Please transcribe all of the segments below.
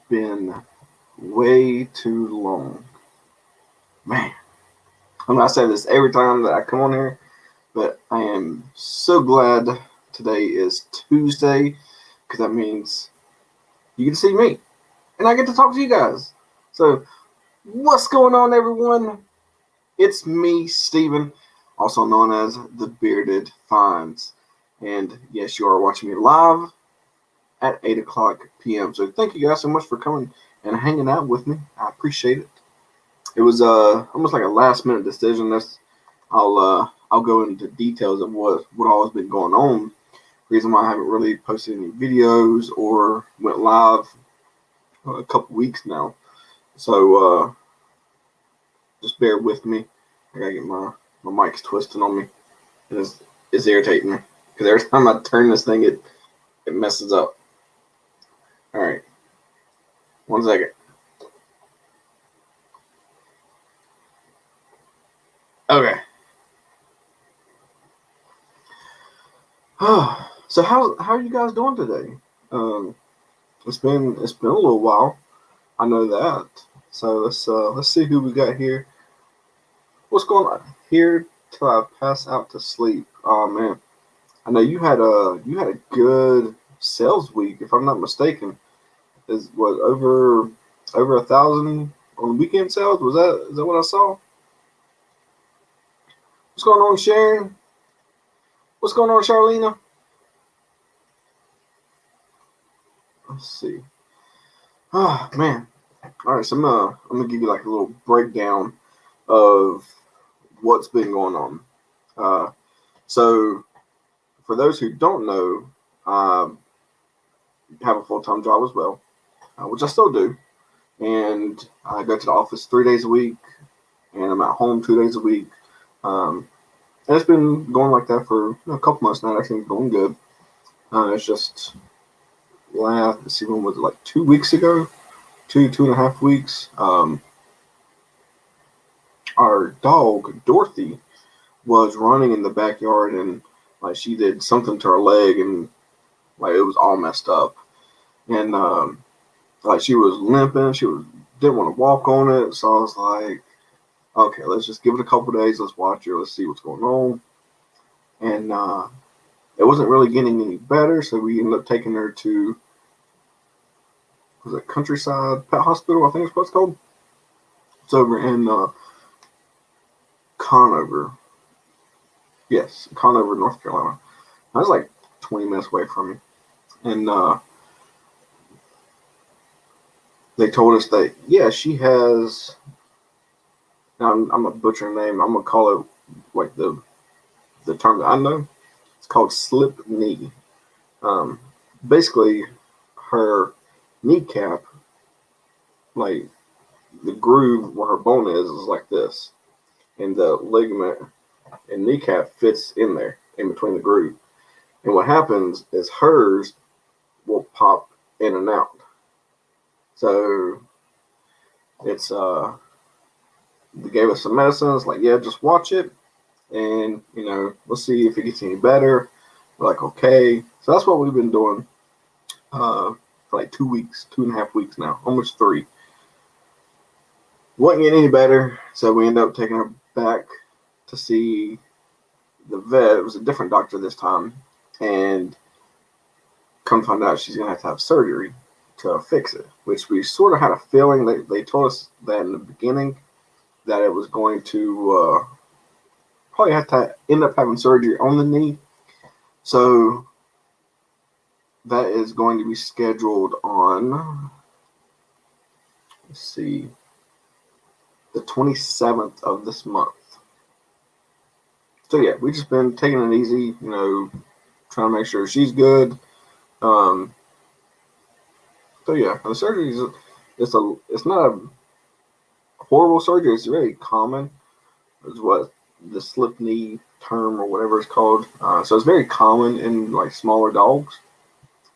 been way too long. Man, I'm not saying this every time that I come on here, but I am so glad today is Tuesday because that means you get to see me and I get to talk to you guys. So, what's going on, everyone? It's me, Steven, also known as the Bearded Finds. And yes, you are watching me live at 8 o'clock p.m. So thank you guys so much for coming and hanging out with me. I appreciate it. It was almost like a last minute decision. I'll go into details of what all has been going on. Reason why I haven't really posted any videos or went live a couple weeks now. So just bear with me. I gotta get my mic's twisting on me. It's irritating me because every time I turn this thing, it messes up. All right, 1 second. Okay. So how are you guys doing today? It's been a little while. I know that. So let's see who we got here. What's going on here till I pass out to sleep? Oh man, I know you had a good sales week, if I'm not mistaken. Is what over 1,000 on weekend sales? Is that what I saw? What's going on, Sharon? What's going on, Charlena? Let's see. Oh man. All right, so I'm gonna give you like a little breakdown of what's been going on. So for those who don't know, I have a full-time job as well, which I still do, and I go to the office 3 days a week, and I'm at home 2 days a week. And it's been going like that for a couple months now. Everything's going good. It's just let's see, when was it? Like 2 weeks ago, two and a half weeks. Our dog Dorothy was running in the backyard, and like she did something to her leg, and like it was all messed up, and like she was limping. Didn't want to walk on it, so I was like, okay, let's just give it a couple days. Let's watch her. Let's see what's going on. And it wasn't really getting any better, so we ended up taking her to, was it Countryside Pet Hospital, I think it's what it's called. It's over in Conover. Yes, Conover, North Carolina. I was like 20 minutes away from me. And they told us that, yeah, she has, now I'm a butcher name. I'm going to call it like the term that I know. It's called slip knee. Basically, her kneecap, like the groove where her bone is like this, and the ligament and kneecap fits in there in between the groove. And what happens is hers will pop in and out. So it's they gave us some medicines, like, yeah, just watch it, and we'll see if it gets any better. We're like, okay. So that's what we've been doing for like 2 weeks, 2.5 weeks now, almost 3. Wasn't getting any better, so we ended up taking her back to see the vet. It was a different doctor this time, and come find out she's gonna have to have surgery to fix it, which we sort of had a feeling. They told us that in the beginning that it was going to probably have to end up having surgery on the knee. So that is going to be scheduled on, let's see, the 27th of this month. So yeah, we just been taking it easy, trying to make sure she's good. So yeah, the surgery it's not a horrible surgery. It's very common. Is what the slip knee term or whatever it's called. So it's very common in like smaller dogs.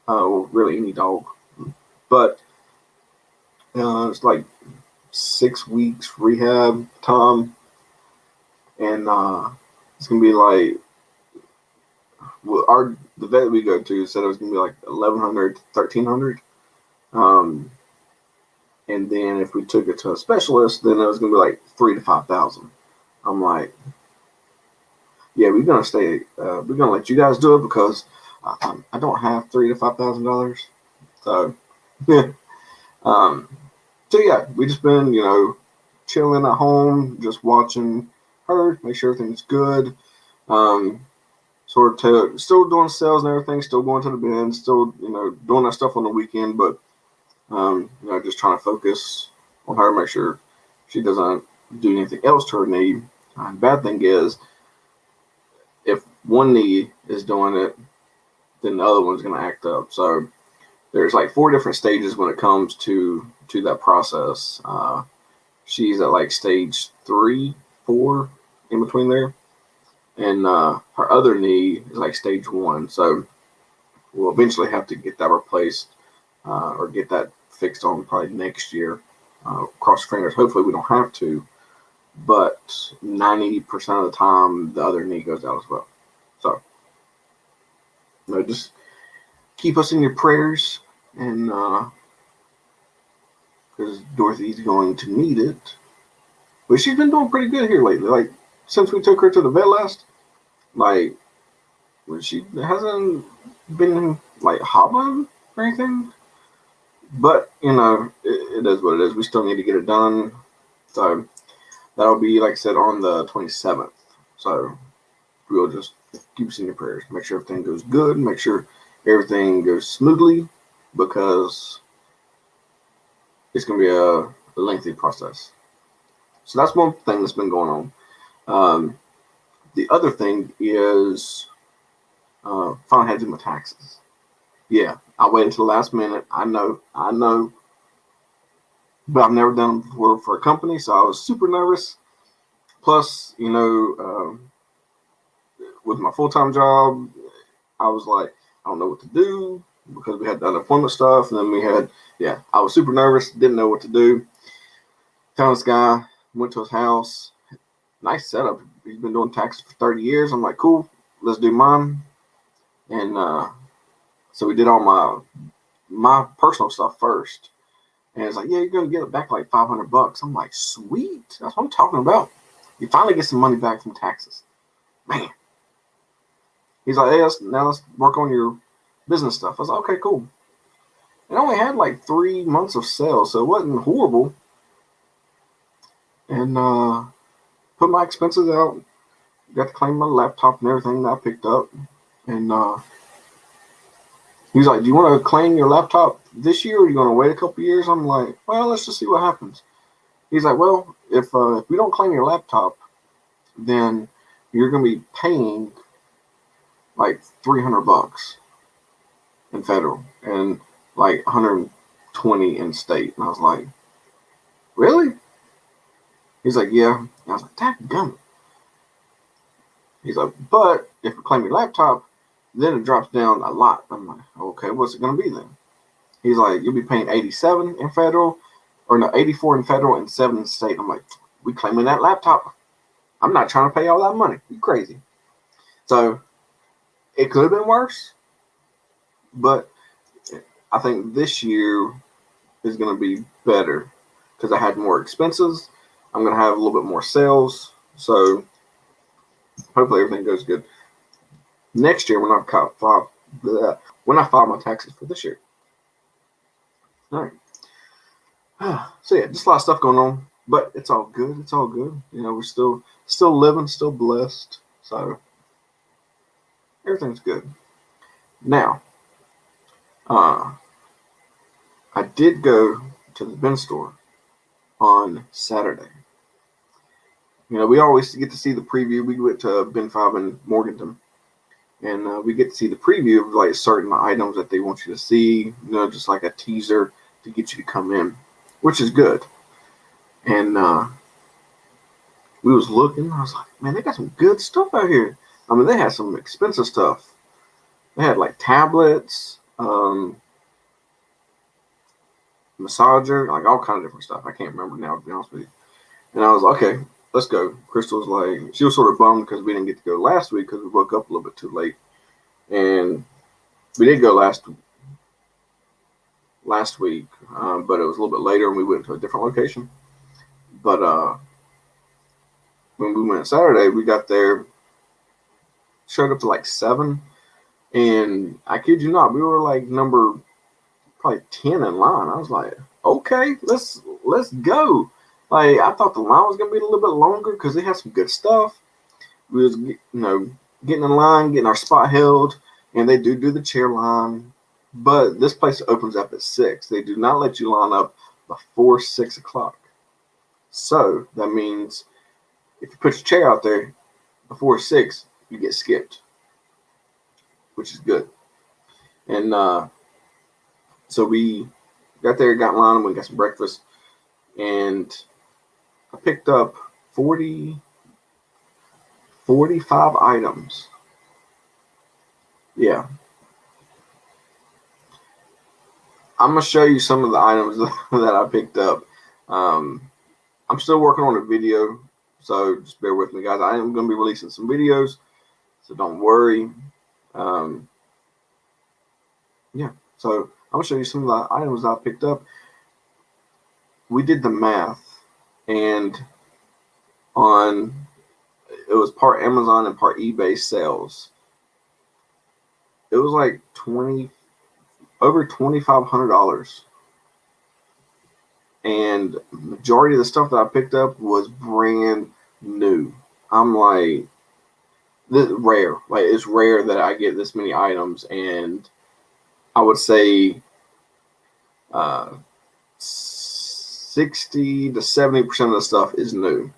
Well, really any dog, but it's like 6 weeks rehab time, and it's gonna be like, well, the vet we go to said it was gonna be like 1,100 to 1,300. And then if we took it to a specialist, then it was going to be like $3,000 to $5,000. I'm like, yeah, we're going to stay. We're going to let you guys do it because I don't have $3,000 to $5,000. So, yeah. So yeah, we just been, chilling at home, just watching her, make sure everything's good. Still doing sales and everything, still going to the bins, still, doing that stuff on the weekend, but, just trying to focus on her, make sure she doesn't do anything else to her knee. The bad thing is, if one knee is doing it, then the other one's going to act up. So there's like 4 different stages when it comes to that process. She's at like stage 3, 4, in between there. And her other knee is like stage 1. So we'll eventually have to get that replaced or get that fixed on probably next year. Cross your fingers. Hopefully we don't have to. But 90% of the time, the other knee goes out as well. So, just keep us in your prayers. And because Dorothy's going to need it. But she's been doing pretty good here lately. Like, since we took her to the vet last, like, she hasn't been, like, hobbling or anything. But, it is what it is. We still need to get it done. So, that'll be, like I said, on the 27th. So, we'll just keep us in your prayers. Make sure everything goes good. Make sure everything goes smoothly. Because it's going to be a lengthy process. So that's one thing that's been going on. The other thing is finally had to do my taxes. Yeah, I waited until the last minute. I know. But I've never done them before for a company, so I was super nervous. Plus, with my full-time job, I was like, I don't know what to do because we had the unemployment stuff. And then I was super nervous, didn't know what to do. Found this guy, went to his house. Nice setup. He's been doing taxes for 30 years. I'm like, cool, let's do mine. And so we did all my personal stuff first. And it's like, yeah, you're going to get it back like $500. I'm like, sweet. That's what I'm talking about. You finally get some money back from taxes. Man. He's like, hey, let's work on your business stuff. I was like, okay, cool. It only had like 3 months of sales, so it wasn't horrible. And put my expenses out. Got to claim my laptop and everything that I picked up. And he's like, do you want to claim your laptop this year or are you going to wait a couple years? I'm like, well, let's just see what happens. He's like, well, if we don't claim your laptop, then you're going to be paying like $300 in federal and like $120 in state. And I was like, really? He's like, yeah. And I was like, dadgummit. He's like, but if you claim your laptop, then it drops down a lot. I'm like, okay, what's it going to be then? He's like, you'll be paying $87 in federal, or no, $84 in federal and $7 in state. I'm like, we claiming that laptop. I'm not trying to pay all that money. You crazy. So it could have been worse, but I think this year is going to be better because I had more expenses. I'm going to have a little bit more sales. So hopefully everything goes good. Next year, when I file my taxes for this year. All right. So yeah, just a lot of stuff going on, but it's all good. It's all good. We're still living, still blessed. So everything's good. Now, I did go to the bin store on Saturday. We always get to see the preview. We went to Bin 5 in Morganton. And we get to see the preview of like certain items that they want you to see, just like a teaser to get you to come in, which is good. And we was looking, I was like, man, they got some good stuff out here. I mean, they had some expensive stuff. They had like tablets, massager, like all kind of different stuff. I can't remember now, to be honest with you. And I was like, okay, let's go. Crystal was like, she was sort of bummed because we didn't get to go last week because we woke up a little bit too late. And we did go last last week, but it was a little bit later and we went to a different location. But when we went Saturday, we got there, showed up to like 7, and I kid you not, we were like number probably 10 in line. I was like, okay, let's go. Like, I thought the line was gonna be a little bit longer because they had some good stuff. We was getting in line, getting our spot held, and they do the chair line. But this place opens up at 6. They do not let you line up before 6 o'clock. So that means if you put your chair out there before 6, you get skipped, which is good. And so we got there, got in line, and we got some breakfast. And I picked up 45 items. Yeah. I'm going to show you some of the items that I picked up. I'm still working on a video, so just bear with me, guys. I am going to be releasing some videos, so don't worry. Yeah, so I'm going to show you some of the items I picked up. We did the math, and it was part Amazon and part eBay sales. It was like over $2,500, and majority of the stuff that I picked up was brand new. I'm like, this is rare. Like, it's rare that I get this many items, and I would say 60 to 70% of the stuff is new.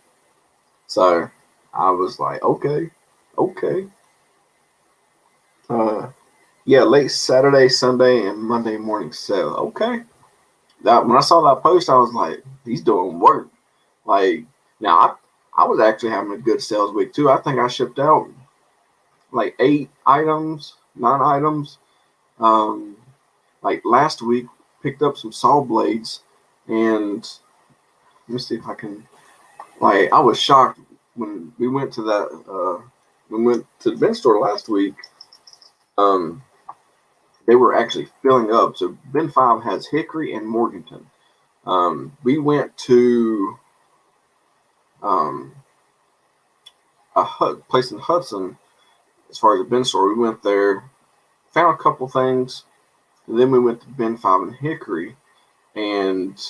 So I was like, okay. Yeah, late Saturday, Sunday, and Monday morning sale. Okay. That when I saw that post, I was like, he's doing work. Like, now I was actually having a good sales week too. I think I shipped out like 9 items. Like last week, picked up some saw blades, and let me see if I can. Like, I was shocked when we went to the bin store last week. They were actually filling up. So bin 5 has Hickory and Morganton. We went to a place in Hudson. As far as the bin store, we went there, found a couple things, and then we went to bin 5 and Hickory, and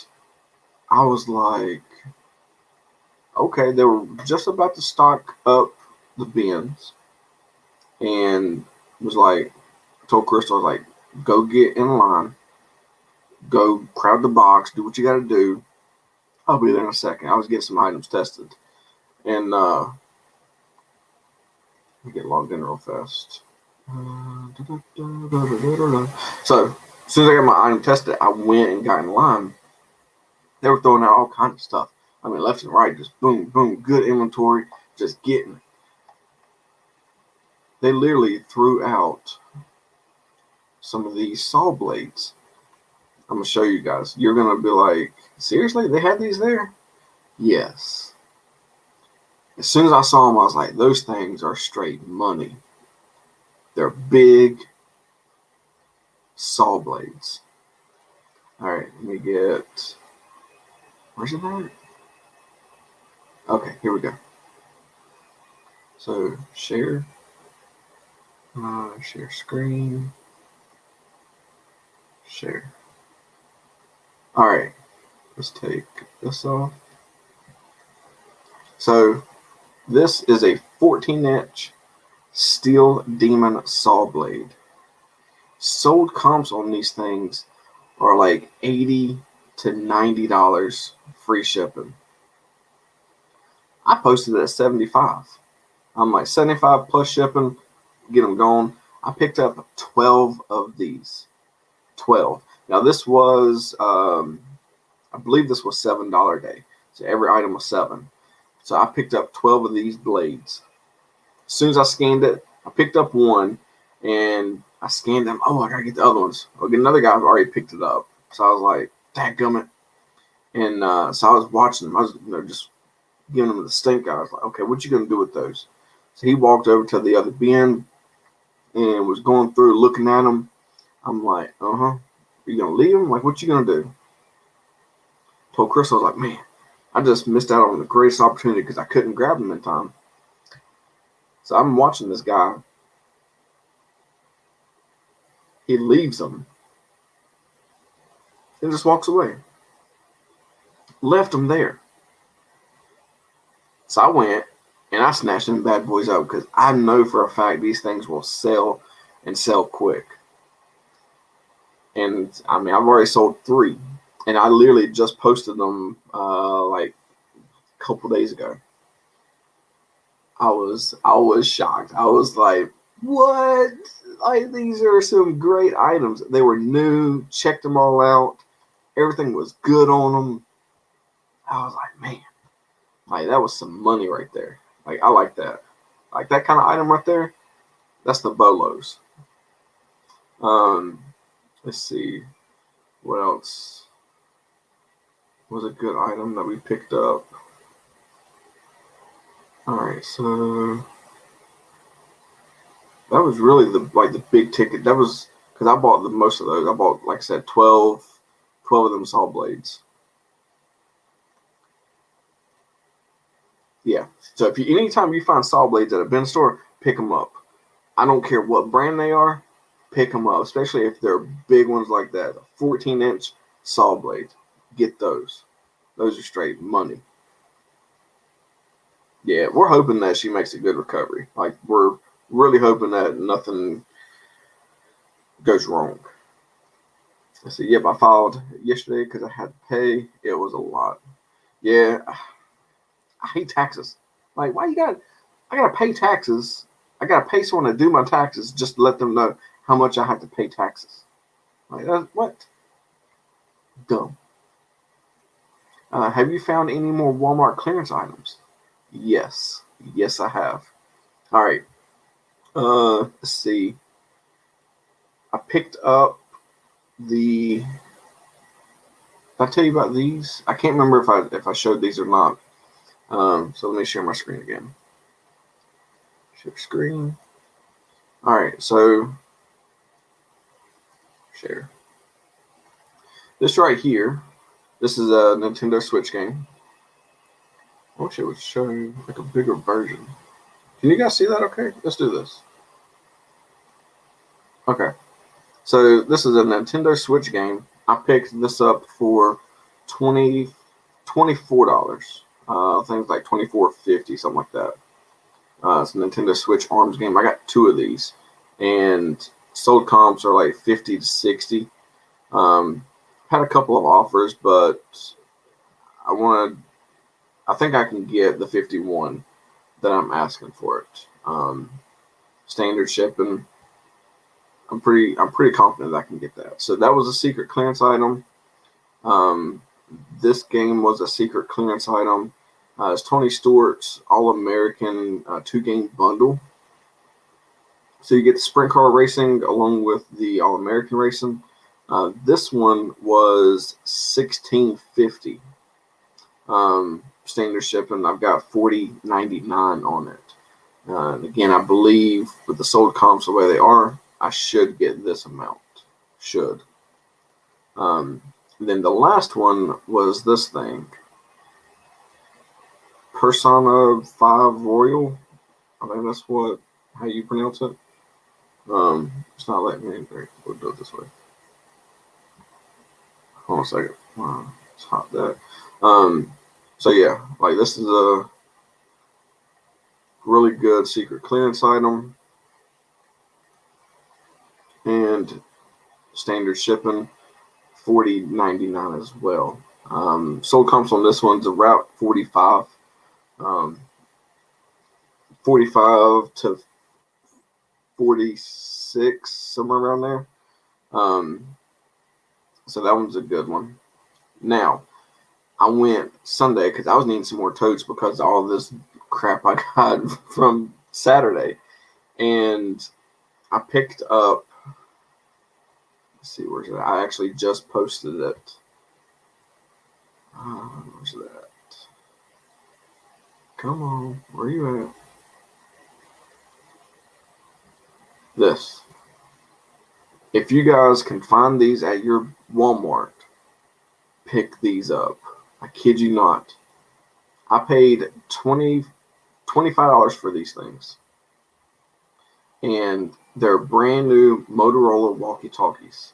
I was like, okay, they were just about to stock up the bins, and was like, I told Crystal, I was like, go get in line, go crowd the box, do what you got to do. I'll be there in a second. I was getting some items tested, and let me get logged in real fast. So as soon as I got my item tested, I went and got in line. They were throwing out all kinds of stuff. I mean, left and right, just boom, boom, good inventory, just getting it. They literally threw out some of these saw blades. I'm going to show you guys. You're going to be like, seriously? They had these there? Yes. As soon as I saw them, I was like, those things are straight money. They're big saw blades. All right, let me get, where's it at? Okay, here we go. So share screen, share. All right, let's take this off. So this is a 14-inch steel demon saw blade. Sold comps on these things are like $80 to $90 free shipping. I posted it at $75. I'm like, 75 plus shipping, get them going. I picked up 12 of these. 12. Now this was, I believe this was $7 day. So every item was $7. So I picked up 12 of these blades. As soon as I scanned it, I picked up one, and I scanned them. Oh, I gotta get the other ones. I'll get another guy who already picked it up. So I was like, dadgummit. And so I was watching them. I was just giving them the stink eye. I was like, okay, what you gonna do with those? So he walked over to the other bin and was going through looking at them. I'm like, Are you gonna leave them? Like, what you gonna do? Told Chris, I was like, man, I just missed out on the greatest opportunity because I couldn't grab them in time. So I'm watching this guy. He leaves them and just walks away. Left them there. So I went and I snatched them bad boys up because I know for a fact these things will sell and sell quick. And I mean, I've already sold 3, and I literally just posted them like a couple days ago. I was shocked. I was like, what? Like, these are some great items. They were new. Checked them all out. Everything was good on them. I was like, man, like that was some money right there. Like, I like that. Like that kind of item right there. That's the bolos. Let's see what else was a good item that we picked up. All right, so that was really the big ticket. That was because I bought the most of those. I bought, like I said, 12 of them saw blades. Yeah. So anytime you find saw blades at a bin store, pick them up. I don't care what brand they are, pick them up. Especially if they're big ones like that, 14-inch saw blades. Get those. Those are straight money. Yeah, we're hoping that she makes a good recovery. Like, we're really hoping that nothing goes wrong. So, yep, I filed yesterday because I had to pay. It was a lot. Yeah, I hate taxes. Like, why I gotta pay taxes. I gotta pay someone to do my taxes just to let them know how much I have to pay taxes. Like, what? Dumb. Have you found any more Walmart clearance items? Yes. Yes, I have. All right. Let's see. I picked up the. Did I tell you about these? I can't remember if I showed these or not. So let me share my screen again. Share screen. All right. So share. This right here. This is a Nintendo Switch game. I wish it would show like a bigger version. Can you guys see that? Okay. Let's do this. Okay. So this is a Nintendo Switch game. I picked this up for $24. I think it's like $24.50, something like that. It's a Nintendo Switch Arms game. I got 2 of these, and sold comps are like 50 to 60. Had a couple of offers, but I think I can get the 51 that I'm asking for it. Standard shipping. I'm pretty confident that I can get that. So that was a secret clearance item. This game was a secret clearance item. It's Tony Stewart's All-American 2-game bundle. So you get the sprint car racing along with the All-American racing. This one was $16.50. Standard shipping. I've got $40.99 on it. And again, I believe with the sold comps the way they are, I should get this amount. Should. Then the last one was this thing. Persona 5 Royal. I think that's how you pronounce it. It's not letting me. We'll do it this way. Hold on a second. It's hot there. So yeah, like this is a really good secret clearance item. And standard shipping, $40.99 as well. Sold comps on this one's about 45. 45 to 46, somewhere around there. So that one's a good one. Now, I went Sunday because I was needing some more totes because of all this crap I got from Saturday. And I picked up, let's see, where's it? I actually just posted it. Where's that? Come on, where are you at? This. If you guys can find these at your Walmart, pick these up. I kid you not. I paid $25 for these things. And they're brand new Motorola Walkie-Talkies.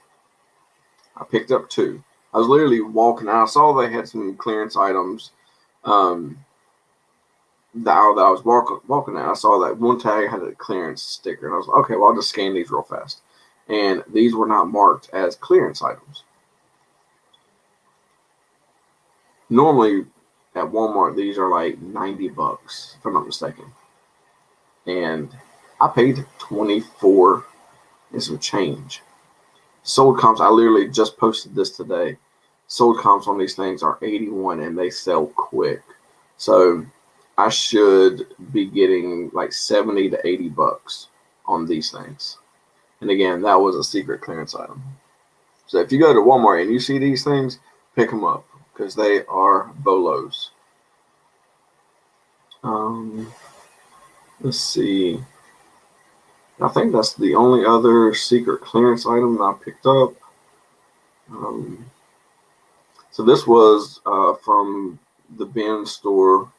I picked up 2. I was literally walking out. I saw they had some clearance items. That I was walking out, I saw that one tag had a clearance sticker, and I was like, okay, well, I'll just scan these real fast. And these were not marked as clearance items. Normally at Walmart, these are like $90, if I'm not mistaken. And I paid 24 and some change. Sold comps, I literally just posted this today. Sold comps on these things are 81 and they sell quick. So I should be getting like 70 to 80 bucks on these things. And again, that was a secret clearance item. So if you go to Walmart and you see these things, pick them up because they are bolos. Let's see. I think that's the only other secret clearance item that I picked up. So this was from the bin store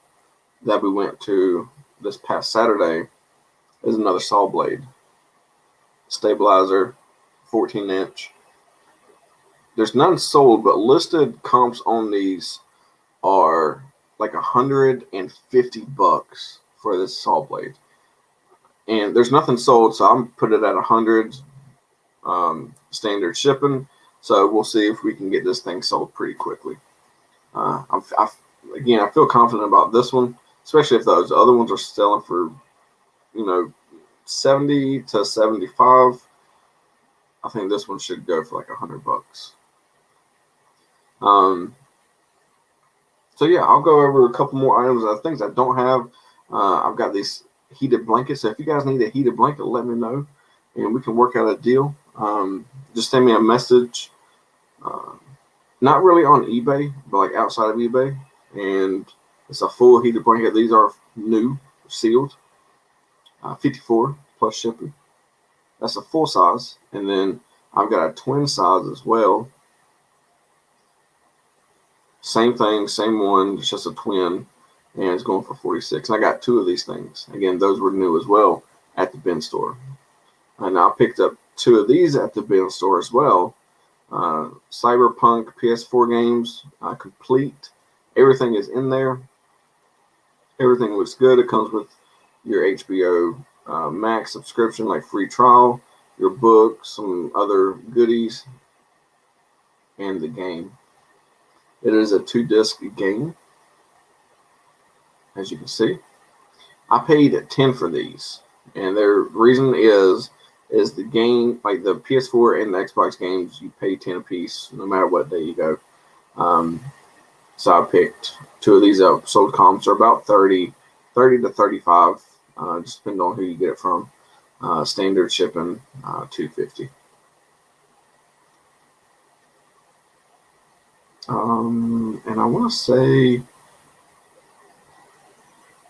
that we went to this past Saturday. Is another saw blade. Stabilizer, 14-inch. There's none sold, but listed comps on these are like $150 for this saw blade. And there's nothing sold, so I'm put it at 100 standard shipping. So we'll see if we can get this thing sold pretty quickly. Again, I feel confident about this one, especially if those other ones are selling for, 70 to 75. I think this one should go for like $100. So yeah, I'll go over a couple more items of things I don't have. I've got these heated blankets. So if you guys need a heated blanket, let me know, and we can work out a deal. Just send me a message. Not really on eBay, but like outside of eBay, and it's a full heated blanket. These are new, sealed, 54 plus shipping. That's a full size, and then I've got a twin size as well. Same thing, same one, it's just a twin, and it's going for 46. And I got 2 of these things. Again, those were new as well at the bin store. And I picked up 2 of these at the bin store as well. Cyberpunk PS4 games, complete. Everything is in there. Everything looks good. It comes with your HBO Max subscription, like free trial, your book, some other goodies, and the game. It is a 2-disc game, as you can see. I paid $10 for these, and their reason is the game, like the PS4 and the Xbox games, you pay 10 a piece no matter what day you go. So I picked 2 of these up. Sold comps are about 30 to 35, just depending on who you get it from. Standard shipping, $250. And I want to say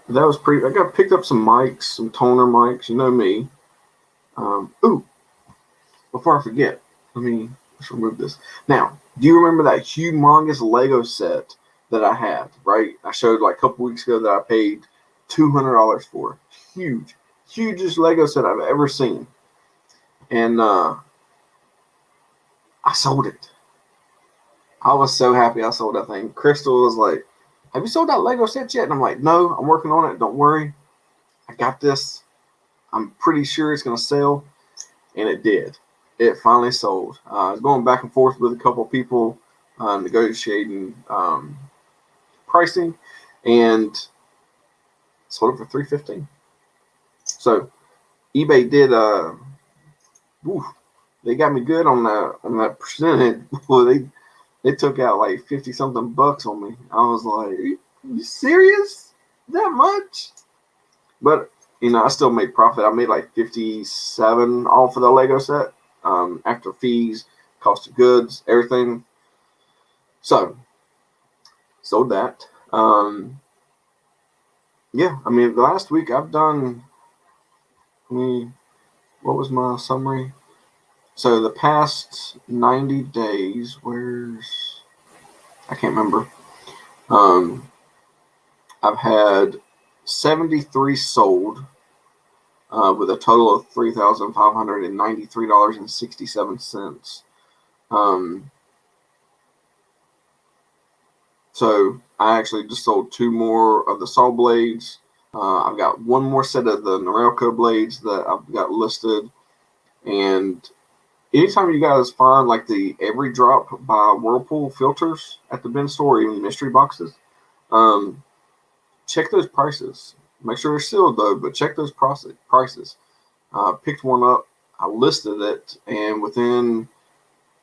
that was pretty. I got picked up some mics, some toner mics. You know me. Before I forget, let's remove this. Now, do you remember that humongous Lego set that I had? Right, I showed like a couple weeks ago that I paid $200 for. Hugest Lego set I've ever seen, and I sold it. I was so happy I sold that thing. Crystal was like, have you sold that Lego set yet? And I'm like, no, I'm working on it. Don't worry. I got this. I'm pretty sure it's going to sell. And it did. It finally sold. I was going back and forth with a couple of people, negotiating pricing, and sold it for $315. So eBay did, they got me good on that percentage. Well, they took out like 50 something bucks on me. I was like, are you serious? That much? But I still made profit. I made like 57 off of the Lego set, after fees, cost of goods, everything. So sold that. Yeah, the last week I've done. What was my summary? So the past 90 days, I can't remember. I've had 73 sold with a total of $3,593.67. So I actually just sold 2 more of the saw blades. I've got 1 more set of the Norelco blades that I've got listed. And anytime you guys find like the Every Drop by Whirlpool filters at the bin store, or even the mystery boxes, check those prices. Make sure they're sealed though, but check those prices. Picked one up, I listed it, and within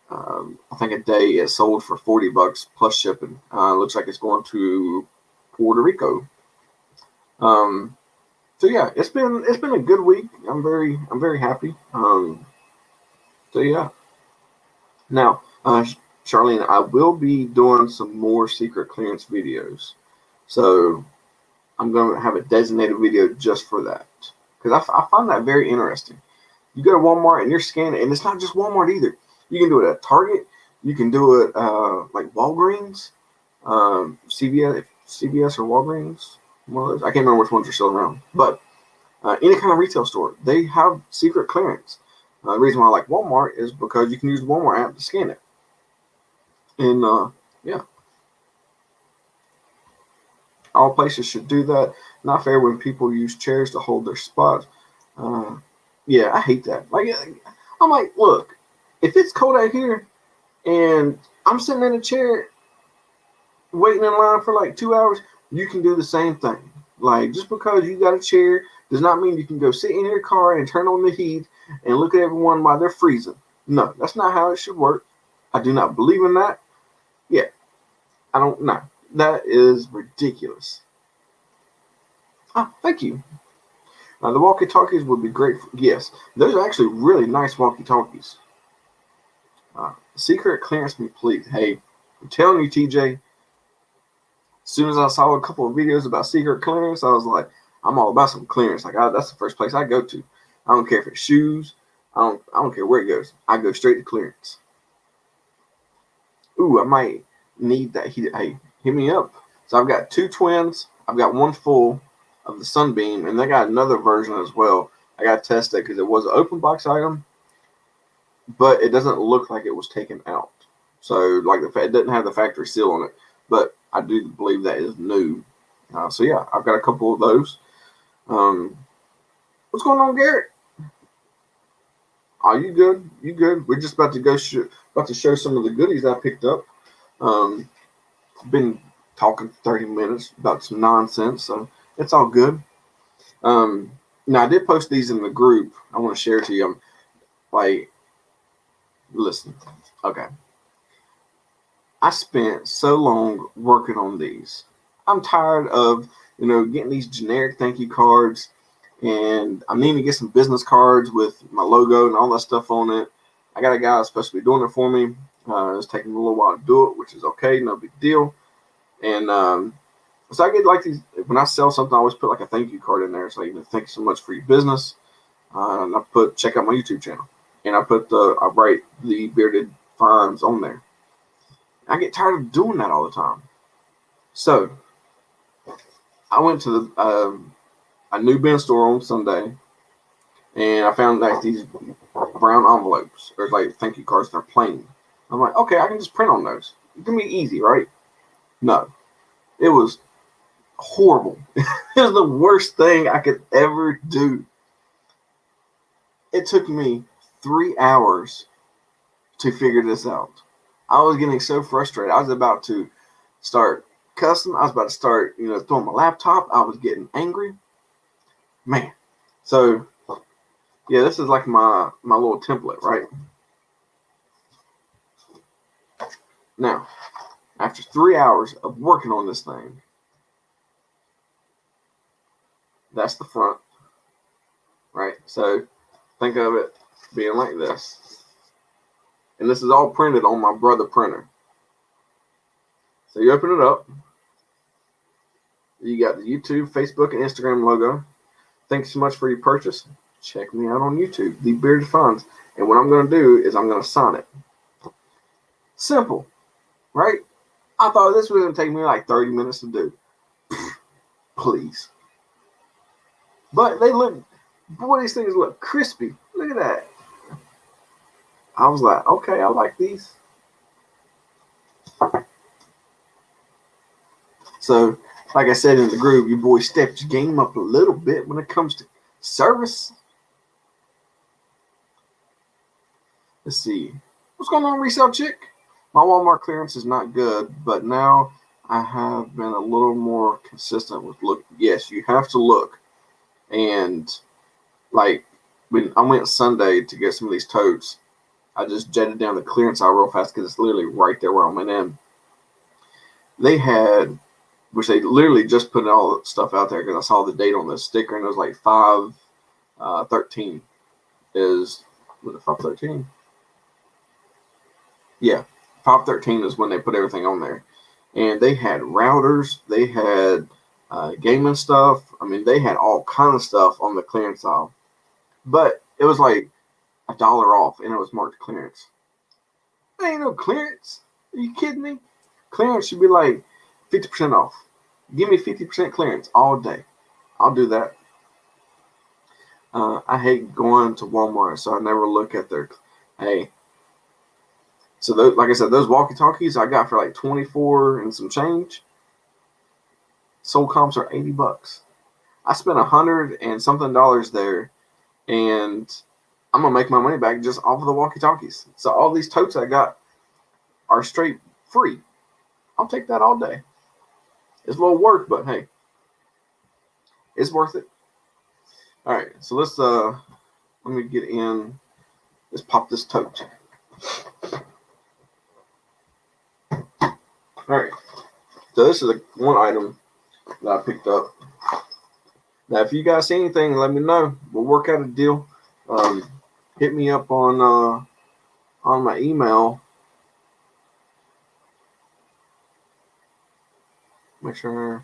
I think a day it sold for $40 plus shipping. Looks like it's going to Puerto Rico. So yeah, it's been a good week. I'm very happy. So yeah. Now, Charlene, I will be doing some more secret clearance videos. So I'm going to have a designated video just for that because I find that very interesting. You go to Walmart and you're scanning, and it's not just Walmart either. You can do it at Target. You can do it like Walgreens, CVS or Walgreens. One of those. I can't remember which ones are still around, but any kind of retail store, they have secret clearance. The reason why I like Walmart is because you can use the Walmart app to scan it. And yeah, all places should do that. Not fair when people use chairs to hold their spots. Yeah, I hate that. Like, I'm like, look, if it's cold out here and I'm sitting in a chair waiting in line for like 2 hours, you can do the same thing. Like, just because you got a chair does not mean you can go sit in your car and turn on the heat and look at everyone while they're freezing. No, that's not how it should work. I do not believe in that. Yeah, I don't know. That is ridiculous. Ah, thank you. The walkie-talkies would be great. Yes, those are actually really nice walkie-talkies. Secret clearance me, please. Hey, I'm telling you, TJ, as soon as I saw a couple of videos about secret clearance, I was like, I'm all about some clearance. Like, that's the first place I go to. I don't care if it's shoes. I don't care where it goes. I go straight to clearance. Ooh, I might need that. Hey, hit me up. So I've got 2 twins. I've got 1 full of the Sunbeam, and they got another version as well. I got to test it because it was an open box item, but it doesn't look like it was taken out. So, like, it doesn't have the factory seal on it, but I do believe that is new. So yeah, I've got a couple of those. What's going on, Garrett? Are you good? You good? We're just about to about to show some of the goodies I picked up. Been talking for 30 minutes about some nonsense, so it's all good. Now I did post these in the group. I want to share to you. Like, listen, okay. I spent so long working on these. I'm tired of, getting these generic thank you cards, and I'm needing to get some business cards with my logo and all that stuff on it. I got a guy that's supposed to be doing it for me. It's taking a little while to do it, which is okay, no big deal. And so I get like these, when I sell something, I always put like a thank you card in there. So, thank you so much for your business. And I check out my YouTube channel. And I write the Bearded Firearms on there. I get tired of doing that all the time. So I went to a new bin store on Sunday, and I found like these brown envelopes. There's like thank you cards. They're plain. I'm like, okay, I can just print on those. It's gonna be easy, right? No, it was horrible. It was the worst thing I could ever do. It took me 3 hours to figure this out. I was getting so frustrated. I was about to start cussing. I was about to start, throwing my laptop. I was getting angry. Man. So, yeah, this is like my little template, right? Now, after 3 hours of working on this thing, that's the front, right? So, think of it being like this. And this is all printed on my Brother printer. So you open it up. You got the YouTube, Facebook, and Instagram logo. Thanks so much for your purchase. check me out on YouTube, The Bearded Funds. And what I'm going to do is I'm going to sign it. Simple, right? I thought this was going to take me like 30 minutes to do. Please. But they look, boy, these things look crispy. Look at that. I was like, okay, I like these. So, like I said in the group, your boy stepped your game up a little bit when it comes to service. Let's see. What's going on, resale chick? My Walmart clearance is not good, but now I have been a little more consistent with look. Yes, you have to look. And like when I went Sunday to get some of these totes, I just jetted down the clearance aisle real fast because it's literally right there where I went in. They had, which they literally just put all the stuff out there because I saw the date on the sticker and it was like 5/13 was it 5/13? Yeah, 5/13 is when they put everything on there. And they had routers, they had gaming stuff. I mean, they had all kind of stuff on the clearance aisle. But it was like $1 off and it was marked clearance. There ain't no clearance. Are you kidding me? Clearance should be like 50% off. Give me 50% clearance all day. I'll do that. I hate going to Walmart, so I never look at their. Hey, so those, like I said, those walkie-talkies I got for like 24 and some change. Sold comps are $80. I spent $100 and something there, and I'm gonna make my money back just off of the walkie-talkies. So all these totes I got are straight free. I'll take that all day. It's a little work, but hey, it's worth it. All right, so let's let me get in. Let's pop this tote. All right, so this is one item that I picked up. Now, if you guys see anything, let me know. We'll work out a deal. Hit me up on my email. Make sure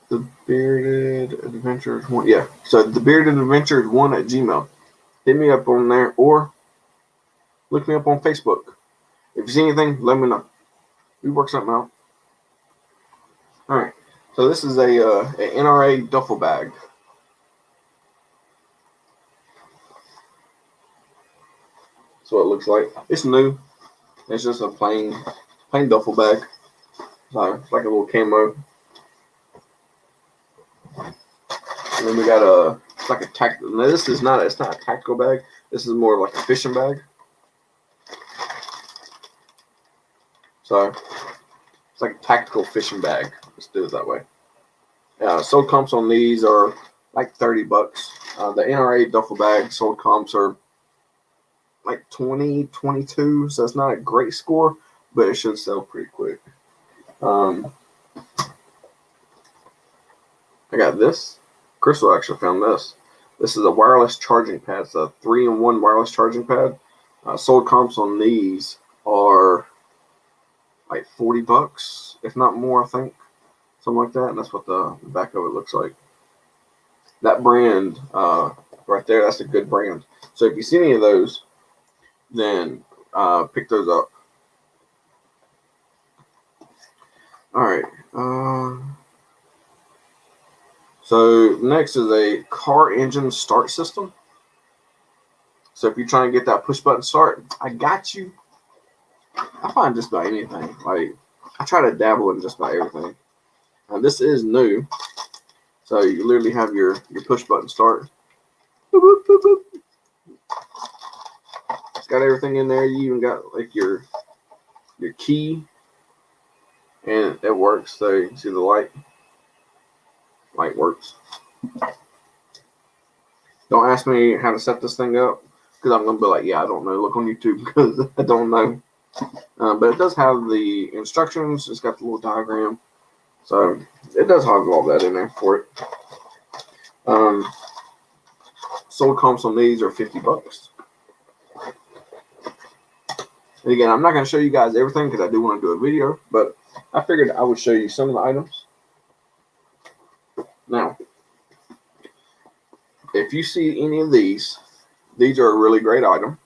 the Bearded Adventures 1. Yeah, so the Bearded Adventures 1 at Gmail. Hit me up on there or look me up on Facebook. If you see anything, let me know. We work something out. All right. So this is a NRA duffel bag. That's what it looks like. It's new. It's just a plain duffel bag. So it's like a little camo. And then we got it's like a tactical. No, it's not a tactical bag. This is more like a fishing bag. So it's like a tactical fishing bag. Let's do it that way. Sold comps on these are like $30. The NRA duffel bag sold comps are like 20, 22. So it's not a great score, but it should sell pretty quick. I got this. Crystal actually found this. This is a wireless charging pad. It's a 3-in-1 wireless charging pad. Sold comps on these are like $40, if not more, I think. Something like that. And that's what the back of it looks like. That brand right there, that's a good brand. So if you see any of those, then pick those up. All right. So next is a car engine start system. So if you're trying to get that push button start, I got you. I find just about anything. Like I try to dabble in just about everything. Now this is new. So you literally have your push button start. Boop, boop, boop, boop. It's got everything in there. You even got like your key. And it works. So you can see the light. Light works. Don't ask me how to set this thing up because I'm going to be like, yeah, I don't know. Look on YouTube because I don't know. But it does have the instructions. It's got the little diagram. So it does have all that in there for it. Sold comps on these are $50. And again, I'm not going to show you guys everything because I do want to do a video, but I figured I would show you some of the items. Now, if you see any of these are a really great item.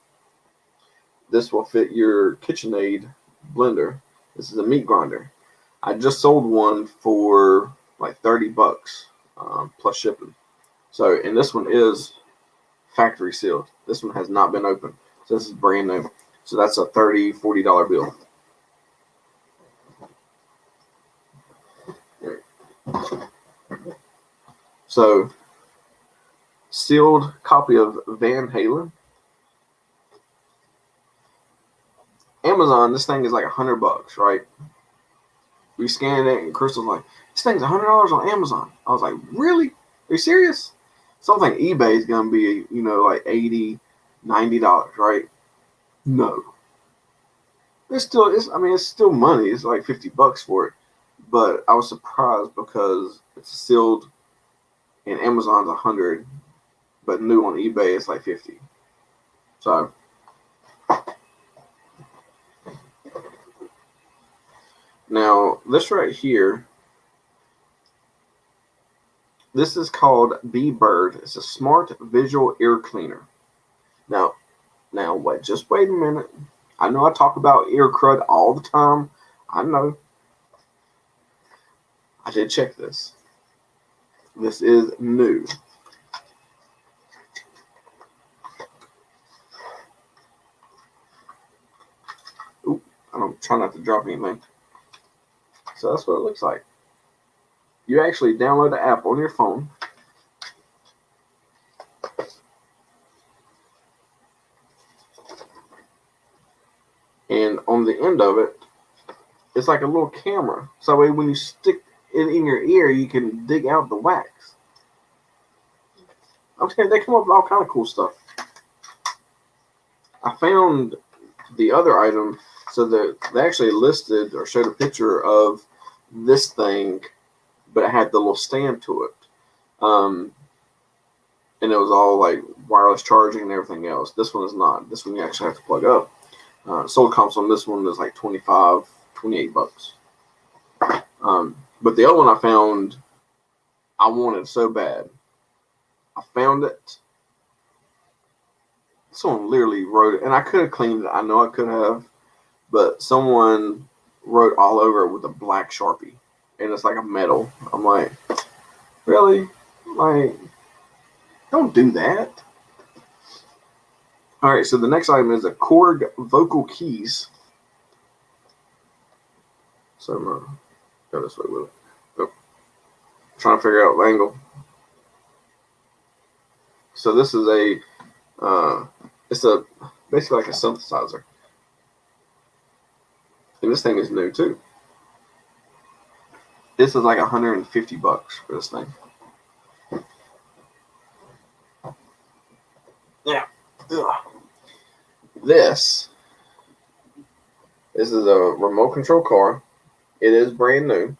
This will fit your KitchenAid blender. This is a meat grinder. I just sold one for like $30 plus shipping. So, and this one is factory sealed. This one has not been opened. So this is brand new. So that's a $30, $40 bill. So, sealed copy of Van Halen. Amazon, this thing is like $100, right? We scanned it, and Crystal's like, this thing's $100 on Amazon. I was like, really? Are you serious? Something eBay is going to be, like $80, $90, right? No. It's still money. It's like $50 for it. But I was surprised because it's sealed and Amazon's $100, but new on eBay it's like $50. So now this right here, this is called B-Bird. It's a smart visual ear cleaner. Now wait, just wait a minute. I know I talk about ear crud all the time. I know. I did check this. This is new. Oop, I'm trying not to drop anything. So that's what it looks like. You actually download the app on your phone. And on the end of it, it's like a little camera. So that way when you stick it in your ear, you can dig out the wax. I'm saying they come up with all kind of cool stuff. I found the other item, so that they actually listed or showed a picture of this thing, but it had the little stand to it. And it was all like wireless charging and everything else. This one is not. This one you actually have to plug up. Sold comps on this one is like $25, $28. But the other one I found, I wanted so bad. I found it. Someone literally wrote it, and I could have cleaned it. I know I could have, but someone wrote all over it with a black Sharpie, and it's like a metal. I'm like, really? Like, don't do that. All right, so the next item is a Korg vocal keys. So I'm going to go this way with it. Oh. Trying to figure out the angle. So this is it's basically like a synthesizer. And this thing is new too. This is like $150 for this thing. Yeah. Ugh. This is a remote control car. It is brand new.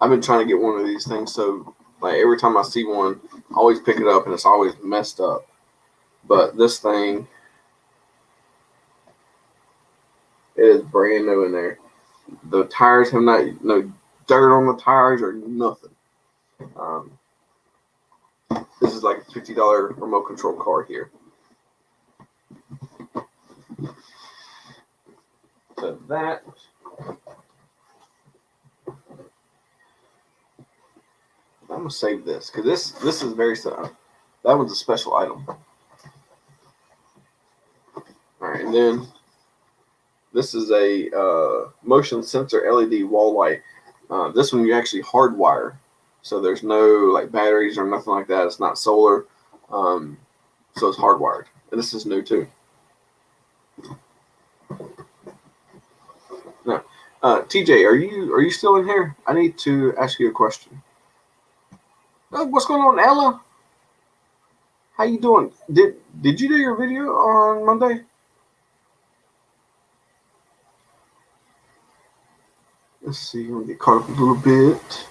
I've been trying to get one of these things, so like every time I see one, I always pick it up and it's always messed up. But this thing, it is brand new in there. The tires have no dirt on the tires or nothing. This is like a $50 remote control car here. So that. I'm gonna save this because this is very sad. That one's a special item. All right, and then this is a motion sensor LED wall light. This one you actually hardwire, so there's no like batteries or nothing like that. It's not solar, so it's hardwired. And this is new too. Now, TJ, are you still in here? I need to ask you a question. What's going on, Ella? How you doing? Did you do your video on Monday? Let's see. Let me get caught up a little bit.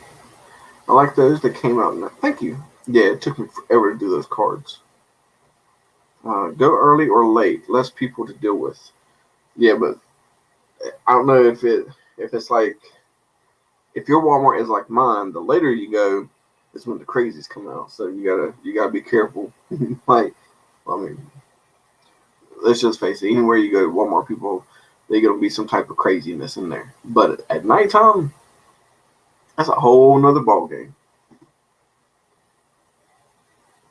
I like those. They came out. Thank you. Yeah, it took me forever to do those cards. Go early or late. Less people to deal with. Yeah, but I don't know if it's like if your Walmart is like mine. The later you go, is when the crazies come out. So you gotta be careful. Like, I mean, let's just face it. Anywhere you go, Walmart people, there's gonna be some type of craziness in there. But at nighttime, that's a whole nother ball game.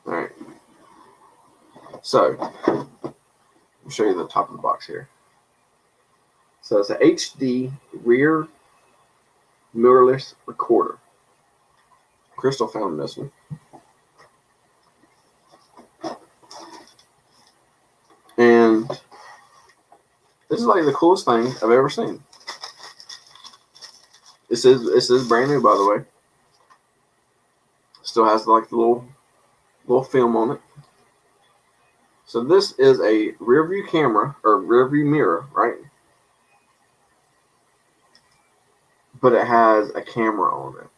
All right. So I'll show you the top of the box here. So it's a HD rear mirrorless recorder. Crystal found this one. And this is like the coolest thing I've ever seen. This is brand new, by the way. Still has like the little film on it. So this is a rear view camera or rear view mirror, right? But it has a camera on it.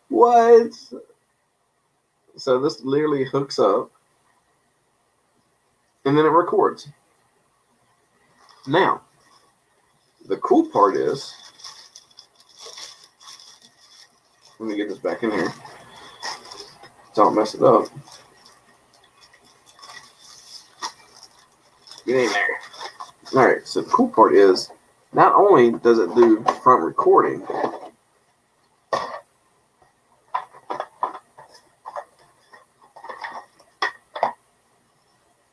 What? So this literally hooks up and then it records. Now, the cool part is, let me get this back in here. Don't mess it up. Get in there. All right, so the cool part is, not only does it do front recording,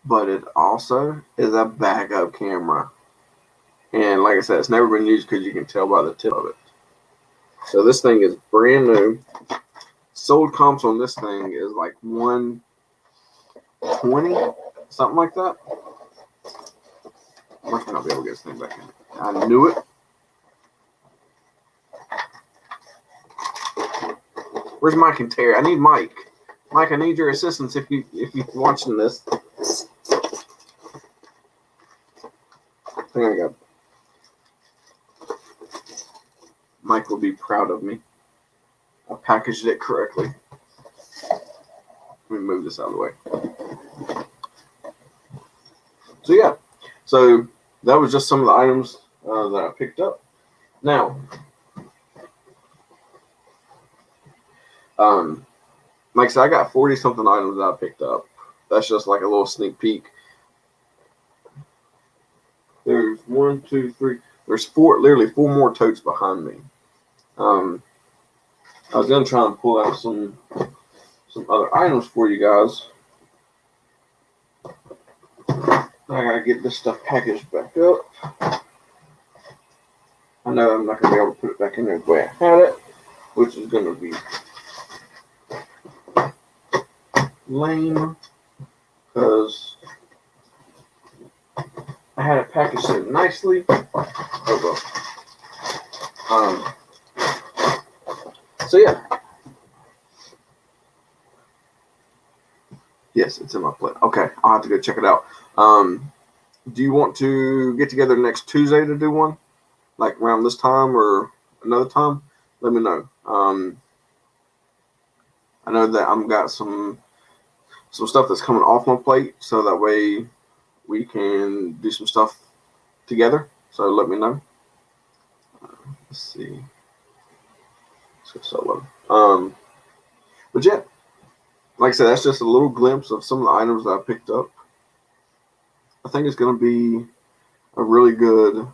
but it also is a backup camera. And like I said, it's never been used because you can tell by the tip of it. So this thing is brand new. Sold comps on this thing is like 120, something like that. We're not gonna be able to get this thing back in. I knew it. Where's Mike and Terry? I need Mike. Mike, I need your assistance if you're watching this. I think I got. Mike will be proud of me. I packaged it correctly. Let me move this out of the way. So yeah, so that was just some of the items that I picked up. Now, like I said, I got 40 something items that I picked up. That's just like a little sneak peek. There's 1, 2, 3. There's literally four more totes behind me. I was gonna try and pull out some other items for you guys. I gotta get this stuff packaged back up. I know I'm not gonna be able to put it back in there the way I had it, which is gonna be lame because I had it packaged so nicely. Oh well. So yeah. Yes, it's in my plate. Okay, I'll have to go check it out. Do you want to get together next Tuesday to do one? Like around this time or another time? Let me know. I know that I've got some stuff that's coming off my plate, so that way we can do some stuff together. So let me know. Let's see. Let's go solo. But yeah, like I said, that's just a little glimpse of some of the items that I picked up. I think it's going to be a really good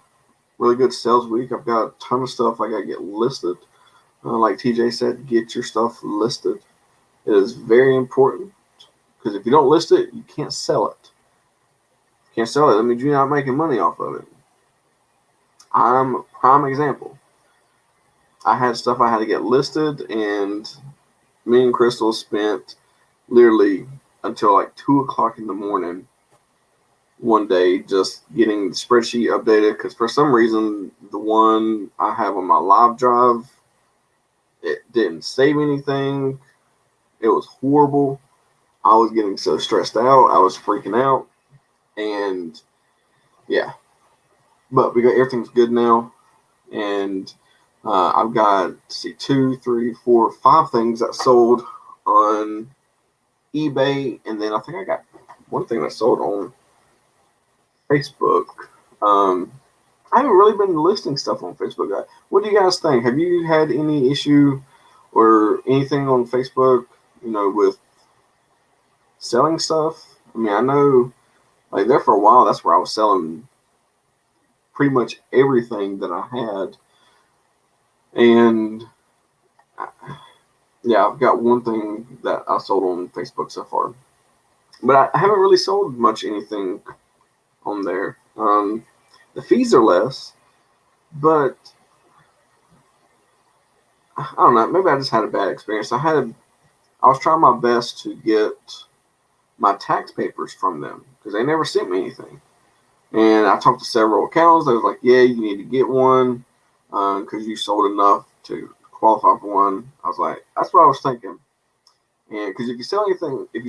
sales week. I've got a ton of stuff I got to get listed. Like TJ said, get your stuff listed. It is very important because if you don't list it, you can't sell it. You can't sell it. That means you're not making money off of it. I'm a prime example. I had stuff I had to get listed, and me and Crystal spent literally until like 2 o'clock in the morning one day just getting the spreadsheet updated because for some reason the one I have on my live drive, it didn't save anything. It was horrible. I was getting so stressed out. I was freaking out. And yeah, but everything's good now. And I've got, 2, 3, 4, 5 things that sold on eBay. And then I think I got one thing that sold on Facebook. I haven't really been listing stuff on Facebook. What do you guys think? Have you had any issue or anything on Facebook, with selling stuff. I mean, I know, like, there for a while, that's where I was selling pretty much everything that I had. And yeah, I've got one thing that I sold on Facebook so far, but I haven't really sold much anything on there. The fees are less, but I don't know. Maybe I just had a bad experience. I was trying my best to get my tax papers from them because they never sent me anything. And I talked to several accountants. They was like, "Yeah, you need to get one because you sold enough to qualify for one." I was like, "That's what I was thinking." And because if you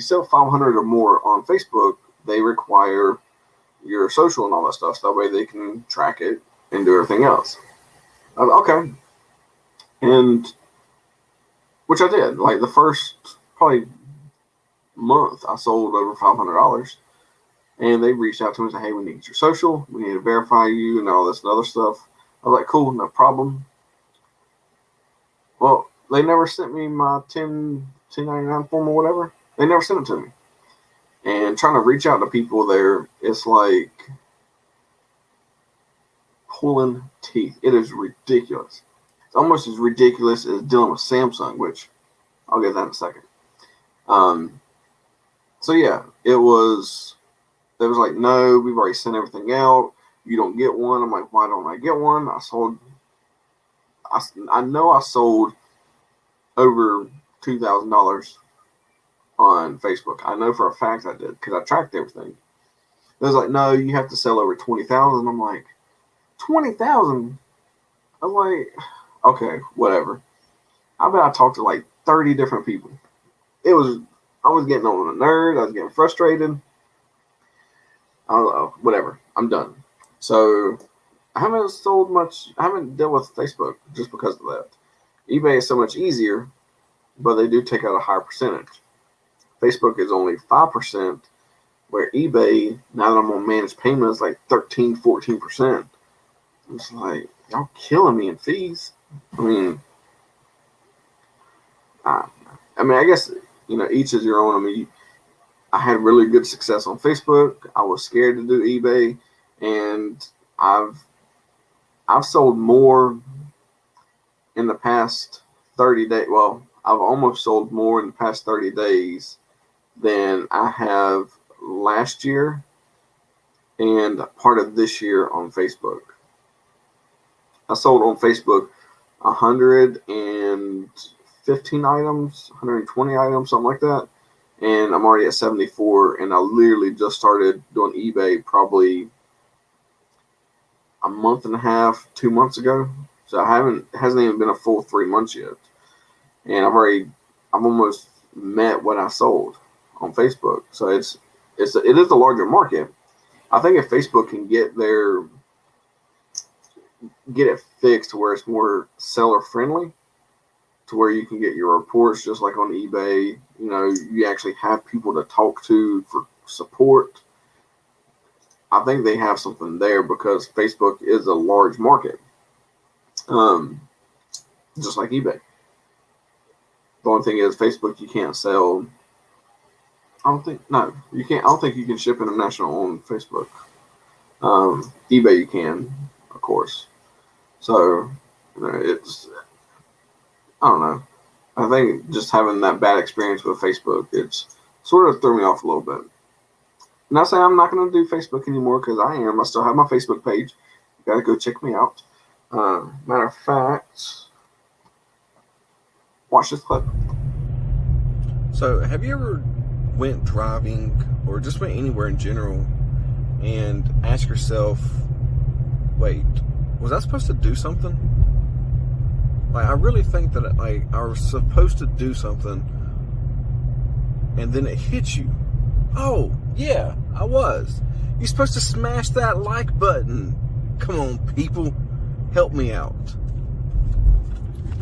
sell 500 or more on Facebook, they require your social and all that stuff. So that way they can track it and do everything else. I was like, okay. And which I did. Like the first probably month, I sold over $500. And they reached out to me and said, "Hey, we need your social. We need to verify you and all this other stuff." I was like, "Cool, no problem." Well, they never sent me my 1099 form or whatever. They never sent it to me. And trying to reach out to people there, it's like pulling teeth. It is ridiculous. It's almost as ridiculous as dealing with Samsung, which I'll get that in a second. So yeah, they was like, "No, we've already sent everything out. You don't get one." I'm like, "Why don't I get one?" I know I sold over $2,000 on Facebook. I know for a fact I did because I tracked everything. It was like, "No, you have to sell over 20,000. I'm like, 20,000? I'm like, okay, whatever. I bet I talked to like 30 different people. I was getting on the nerd. I was getting frustrated. I don't know, whatever. I'm done. So I haven't sold much. I haven't dealt with Facebook just because of that. eBay is so much easier, but they do take out a higher percentage. Facebook is only 5%, where eBay, now that I'm on managed payments, like 13, 14%. It's like, y'all killing me in fees. I mean, I guess, each is your own. I mean, I had really good success on Facebook. I was scared to do eBay, and I've sold more in the past 30 days. Well, I've almost sold more in the past 30 days than I have last year and part of this year on Facebook. I sold on Facebook 115 items, 120 items, something like that. And I'm already at 74, and I literally just started doing eBay probably a month and a half, 2 months ago. So it hasn't even been a full 3 months yet. And I've almost met what I sold on Facebook. So it is a larger market. I think if Facebook can get it fixed to where it's more seller friendly, to where you can get your reports just like on eBay, you actually have people to talk to for support. I think they have something there because Facebook is a large market, just like eBay. The only thing is, Facebook, you can't sell. You can't. I don't think you can ship international on Facebook. eBay you can, of course. So it's, I don't know. I think just having that bad experience with Facebook, it's sort of threw me off a little bit. Not saying I'm not going to do Facebook anymore, because I am. I still have my Facebook page. You got to go check me out. Matter of fact, watch this clip. So, have you ever went driving or just went anywhere in general and ask yourself, wait, was I supposed to do something? Like, I really think that I was supposed to do something, and then it hits you. Oh, yeah, I was. You're supposed to smash that like button. Come on, people, help me out.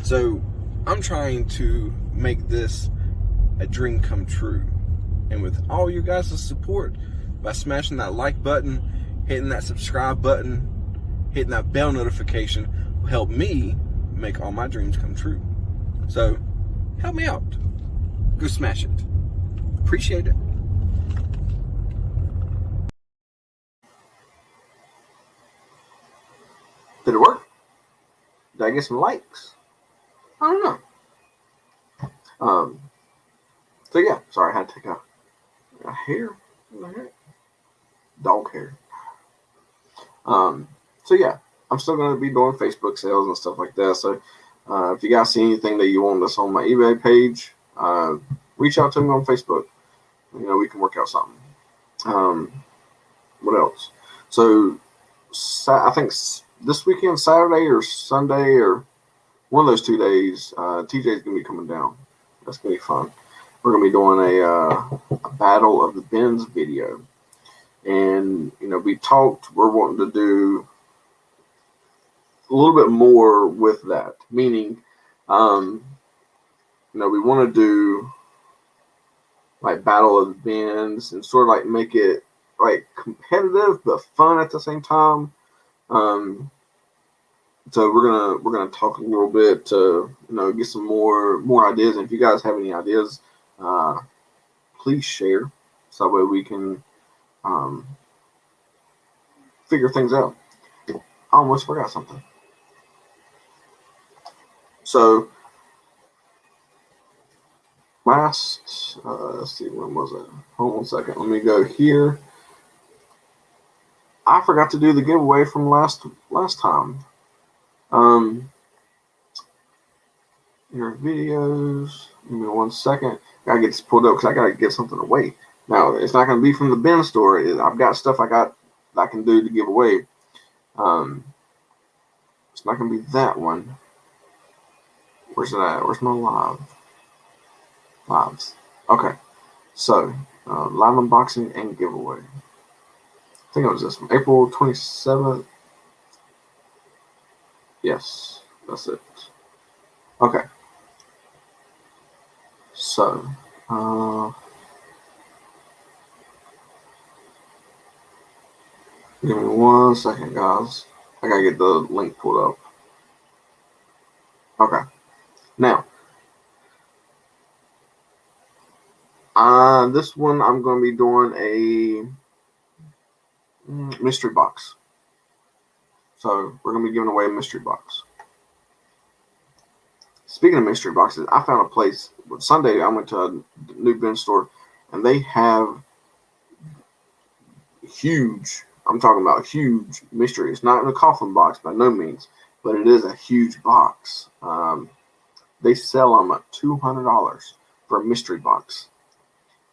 So, I'm trying to make this a dream come true. And with all you guys' support, by smashing that like button, hitting that subscribe button, hitting that bell notification, will help me make all my dreams come true. So help me out. Go smash it. Appreciate it. Did it work? Did I get some likes? I don't know. So yeah, sorry, I had to take a hair. Dog hair. So yeah, I'm still going to be doing Facebook sales and stuff like that. So if you guys see anything that you want that's on my eBay page, reach out to me on Facebook. We can work out something. What else? So I think this weekend, Saturday or Sunday, or one of those 2 days, TJ's going to be coming down. That's going to be fun. We're going to be doing a Battle of the Bins video. And, we talked, we're wanting to do a little bit more with that. Meaning, we want to do like Battle of the Bins and sort of like make it like competitive but fun at the same time. So we're gonna talk a little bit to get some more ideas. And if you guys have any ideas, please share so that way we can figure things out. I almost forgot something. So last, let's see, when was it? Hold on a second. Let me go here. I forgot to do the giveaway from last time. Your videos. Give me 1 second. Gotta get this pulled up because I gotta get something away. Now it's not gonna be from the bin store. I've got stuff that I can do to give away. It's not gonna be that one. Where's it at? Where's my lives? Okay. So live unboxing and giveaway. I think it was this one, April 27th. Yes, that's it. Okay. So, give me 1 second, guys. I gotta get the link pulled up. Okay. Now, this one I'm going to be doing a mystery box. So we're going to be giving away a mystery box. Speaking of mystery boxes, I found a place. Sunday I went to a new bin store, and they have huge. I'm talking about huge mystery. It's not in a coffin box by no means, but it is a huge box. They sell them at $200 for a mystery box.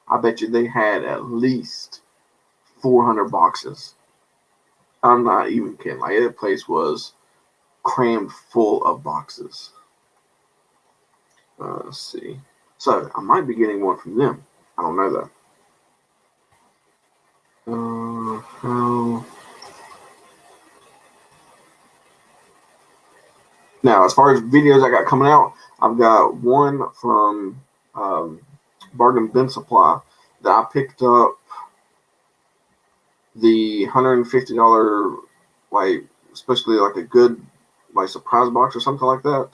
I bet you they had at least 400 boxes. I'm not even kidding. Like, that place was crammed full of boxes. Let's see. So I might be getting one from them. I don't know though. Now, as far as videos I got coming out, I've got one from Bargain Bin Supply that I picked up the $150, like, especially like a good like surprise box or something like that.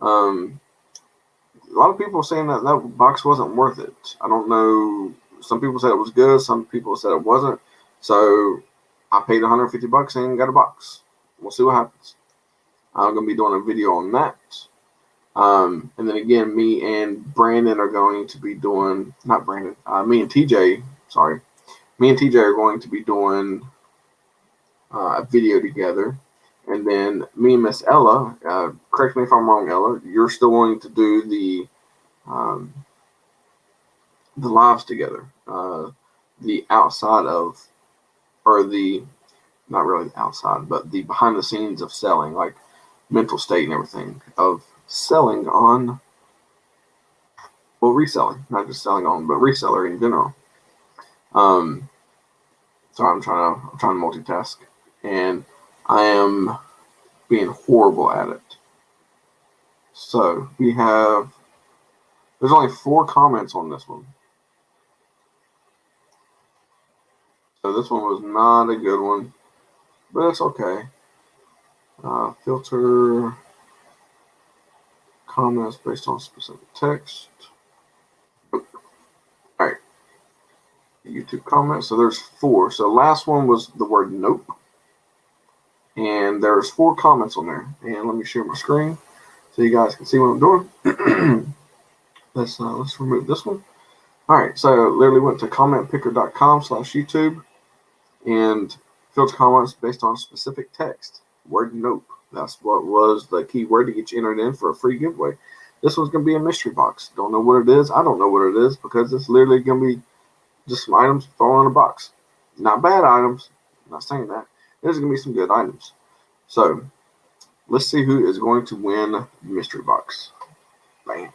A lot of people are saying that box wasn't worth it. I don't know. Some people said it was good. Some people said it wasn't. So I paid $150 and got a box. We'll see what happens. I'm going to be doing a video on that. And then again, me and Brandon are going to be doing, not Brandon, me and TJ, sorry. Me and TJ are going to be doing a video together. And then me and Miss Ella, correct me if I'm wrong, Ella, you're still wanting to do the lives together. The outside of, or the, not really the outside, but the behind the scenes of selling, like mental state and everything of selling on, well, reselling, not just selling on, but reseller in general. Sorry, I'm trying to multitask, and I am being horrible at it. So we have, there's only 4 comments on this one. So this one was not a good one, but it's okay. Filter comments based on specific text. All right. YouTube comments. So there's 4. So last one was the word nope. And there's 4 comments on there. And let me share my screen so you guys can see what I'm doing. Let's remove this one. All right. So I literally went to commentpicker.com/YouTube and filter comments based on specific text. Word nope. That's what was the key word to get you entered in for a free giveaway. This one's going to be a mystery box. Don't know what it is. I don't know what it is because it's literally going to be just some items thrown in a box. Not bad items. I'm not saying that. There's going to be some good items. So let's see who is going to win the mystery box. Bam.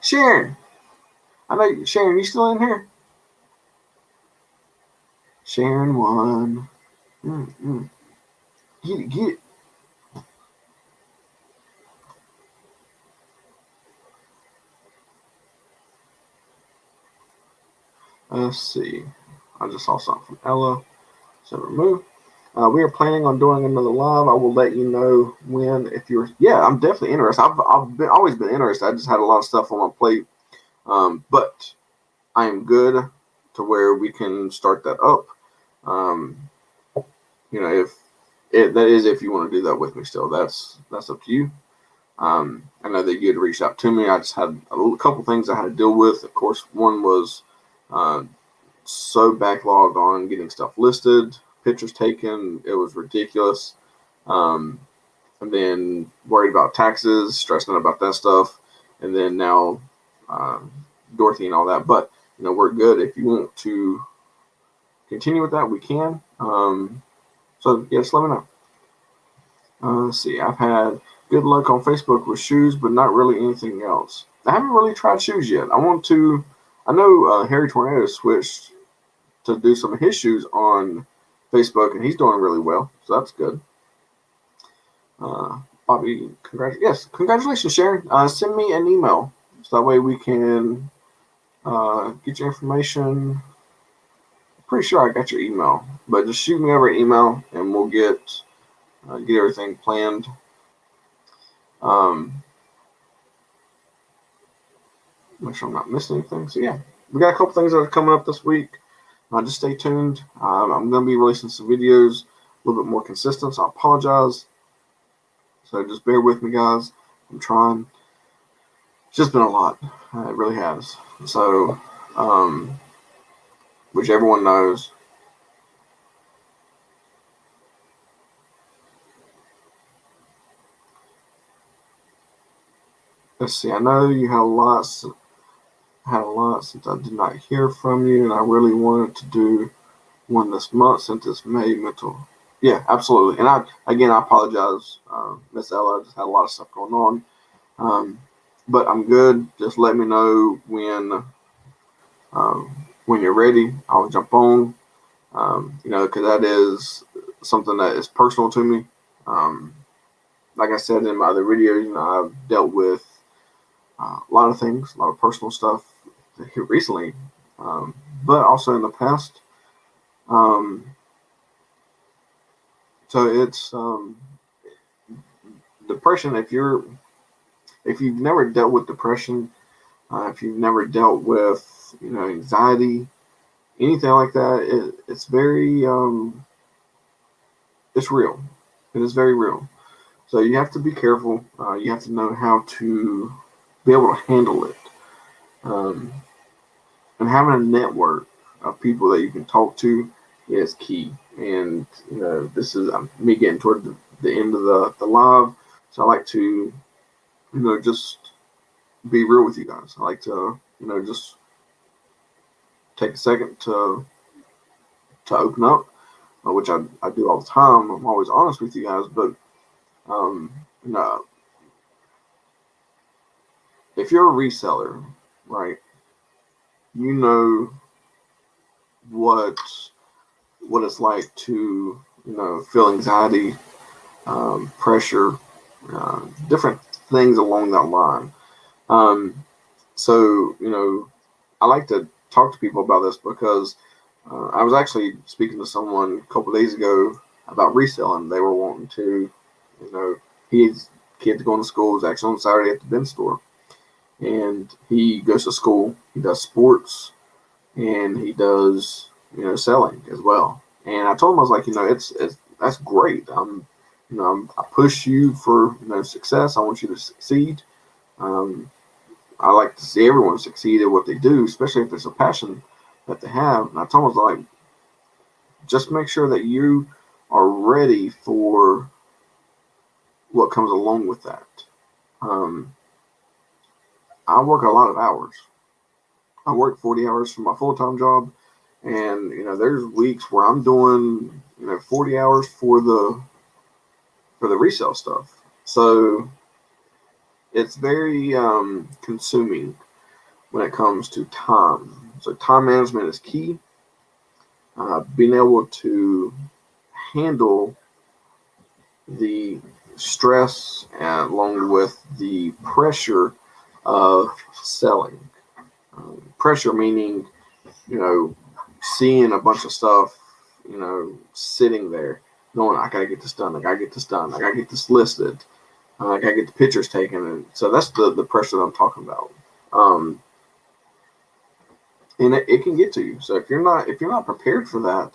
Sharon. I know, Sharon, you still in here? Sharon won. Get it. Let's see. I just saw something from Ella. So remove. We are planning on doing another live. I will let you know when. If you're, yeah, I'm definitely interested. I've always been interested. I just had a lot of stuff on my plate, but I am good to where we can start that up. If you want to do that with me, still, that's up to you. I know that you had reached out to me. I just had a couple things I had to deal with. Of course, one was so backlogged on getting stuff listed, pictures taken. It was ridiculous. And then worried about taxes, stressing about that stuff. And then now Dorothy and all that. But, we're good. If you want to continue with that, we can. So, yes, let me know. Let's see. I've had good luck on Facebook with shoes, but not really anything else. I haven't really tried shoes yet. I know Harry Tornado switched to do some of his shoes on Facebook, and he's doing really well, so that's good. Bobby, congratulations, Sharon. Send me an email so that way we can get your information. I'm pretty sure I got your email, but just shoot me over an email, and we'll get everything planned. Make sure I'm not missing anything. So yeah, we got a couple things that are coming up this week. Just stay tuned. I'm going to be releasing some videos a little bit more consistent, so I apologize. So just bear with me, guys. I'm trying. It's just been a lot. It really has. So, which everyone knows. Let's see. I know you had a lot since I did not hear from you, and I really wanted to do one this month since it's May mental. Yeah, absolutely. And I apologize, Miss Ella. I just had a lot of stuff going on. But I'm good. Just let me know when you're ready. I'll jump on. Because that is something that is personal to me. Like I said in my other videos, I've dealt with a lot of things, a lot of personal stuff here recently, but also in the past. So it's depression. If you've never dealt with depression, if you've never dealt with anxiety, anything like that, it's very it's real. It is very real. So you have to be careful. You have to know how to be able to handle it. And having a network of people that you can talk to is key. And this is me getting toward the end of the live, so I like to just be real with you guys. I like to just take a second to open up, which I do all the time. I'm always honest with you guys, but if you're a reseller, right, you know what it's like to feel anxiety, pressure, different things along that line. So I like to talk to people about this because I was actually speaking to someone a couple of days ago about reselling. They were wanting to his kids going to school is actually on Saturday at the bin store, and he goes to school. He does sports, and he does selling as well. And I told him, I was like, it's that's great. I push you for success. I want you to succeed. I like to see everyone succeed at what they do, especially if there's a passion that they have. And I told him, I was like, just make sure that you are ready for what comes along with that. I work a lot of hours. I work 40 hours for my full-time job, and there's weeks where I'm doing 40 hours for the resale stuff. So it's very consuming when it comes to time. So time management is key. Being able to handle the stress along with the pressure of selling. Pressure meaning, seeing a bunch of stuff, sitting there, knowing I gotta get this done, I gotta get this done, I gotta get this listed, I gotta get the pictures taken, and so that's the pressure that I'm talking about. And it can get to you. So if you're not prepared for that,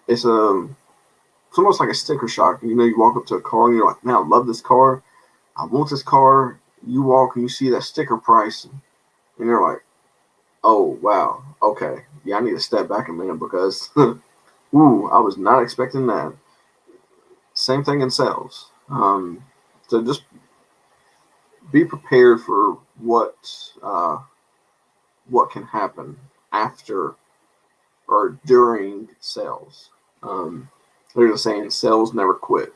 it's almost like a sticker shock. You walk up to a car and you're like, man, I love this car, I want this car. You walk and you see that sticker price, and you're like, oh wow, okay, yeah, I need to step back a minute because ooh, I was not expecting that. Same thing in sales. So just be prepared for what can happen after or during sales. There's a saying, sales never quit,